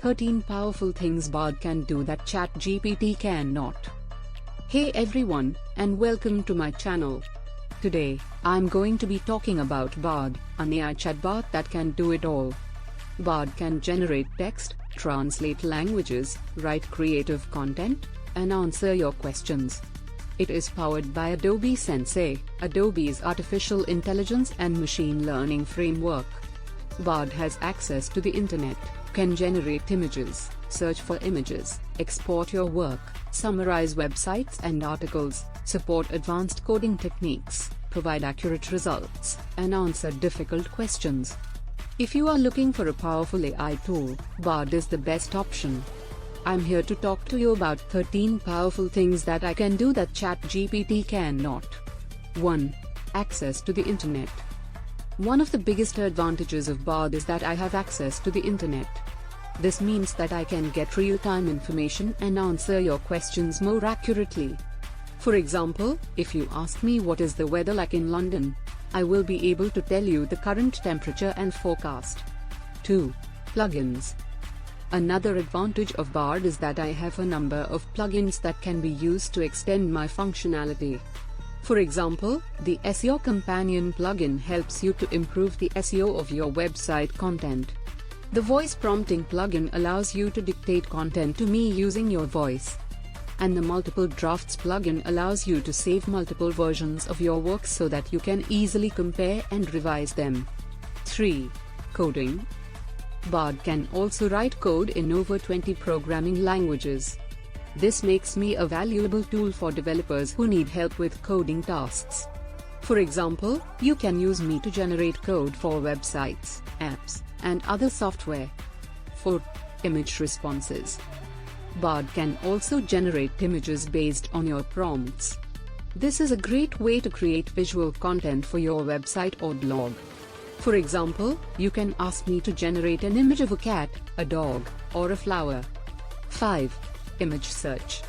13 powerful things Bard can do that ChatGPT cannot. Hey everyone, and welcome to my channel. Today, I'm going to be talking about Bard, an AI chatbot that can do it all. Bard can generate text, translate languages, write creative content, and answer your questions. It is powered by Adobe Sensei, Adobe's artificial intelligence and machine learning framework. Bard has access to the internet, can generate images, search for images, export your work, summarize websites and articles, support advanced coding techniques, provide accurate results, and answer difficult questions. If you are looking for a powerful AI tool, Bard is the best option. I'm here to talk to you about 13 powerful things that I can do that ChatGPT cannot. 1. Access to the internet. One of the biggest advantages of Bard is that I have access to the internet. This means that I can get real-time information and answer your questions more accurately. For example, if you ask me what is the weather like in London, I will be able to tell you the current temperature and forecast. 2. Plugins. Another advantage of Bard is that I have a number of plugins that can be used to extend my functionality. For example, the SEO Companion plugin helps you to improve the SEO of your website content. The voice prompting plugin allows you to dictate content to me using your voice. And the multiple drafts plugin allows you to save multiple versions of your work so that you can easily compare and revise them. 3. Coding. Bard can also write code in over 20 programming languages. This makes me a valuable tool for developers who need help with coding tasks. For example, you can use me to generate code for websites, apps, and other software. 4. Image responses. Bard can also generate images based on your prompts. This is a great way to create visual content for your website or blog. For example, you can ask me to generate an image of a cat, a dog, or a flower. 5. Image search.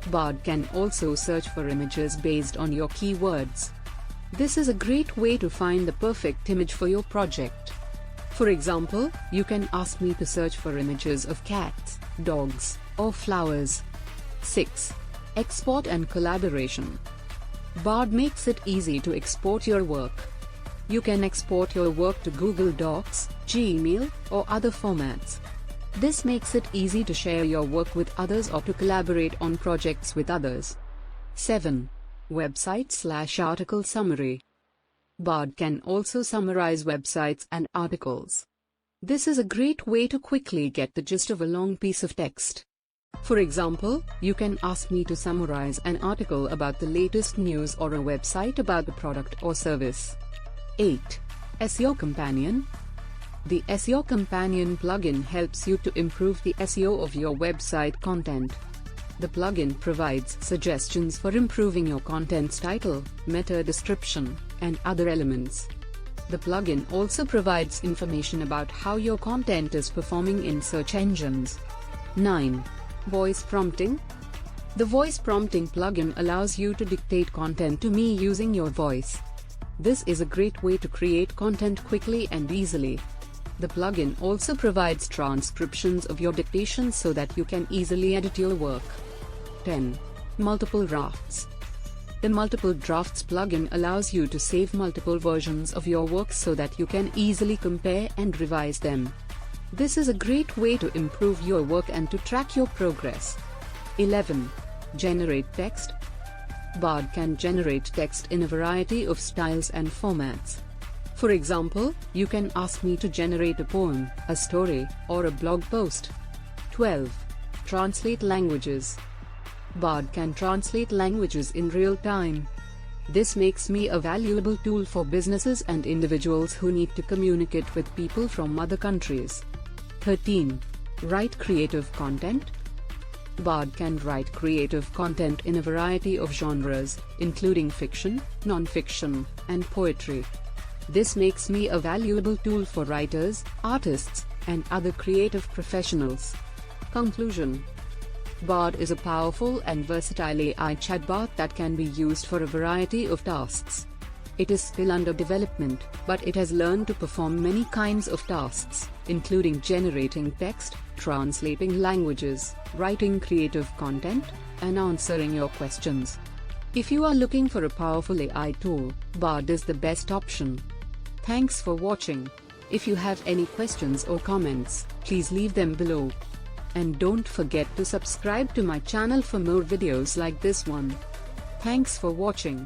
Bard can also search for images based on your keywords. This is a great way to find the perfect image for your project. For example, you can ask me to search for images of cats, dogs, or flowers. 6. Export and collaboration. Bard makes it easy to export your work. You can export your work to Google Docs, Gmail, or other formats. This makes it easy to share your work with others or to collaborate on projects with others. 7. Website/article summary. Bard can also summarize websites and articles. This is a great way to quickly get the gist of a long piece of text. For example, you can ask me to summarize an article about the latest news or a website about a product or service. 8. SEO Companion. The SEO Companion plugin helps you to improve the SEO of your website content. The plugin provides suggestions for improving your content's title, meta description, and other elements. The plugin also provides information about how your content is performing in search engines. 9. Voice prompting. The voice prompting plugin allows you to dictate content to me using your voice. This is a great way to create content quickly and easily. The plugin also provides transcriptions of your dictation so that you can easily edit your work. 10. Multiple drafts. The multiple drafts plugin allows you to save multiple versions of your work so that you can easily compare and revise them. This is a great way to improve your work and to track your progress. 11. Generate text. Bard can generate text in a variety of styles and formats. For example, you can ask me to generate a poem, a story, or a blog post. 12. Translate languages. Bard can translate languages in real time. This makes me a valuable tool for businesses and individuals who need to communicate with people from other countries. 13. Write creative content. Bard can write creative content in a variety of genres, including fiction, non-fiction, and poetry. This makes me a valuable tool for writers, artists, and other creative professionals. Conclusion. Bard is a powerful and versatile AI chatbot that can be used for a variety of tasks. It is still under development, but it has learned to perform many kinds of tasks, including generating text, translating languages, writing creative content, and answering your questions. If you are looking for a powerful AI tool, Bard is the best option. Thanks for watching. If you have any questions or comments, please leave them below. And don't forget to subscribe to my channel for more videos like this one. Thanks for watching.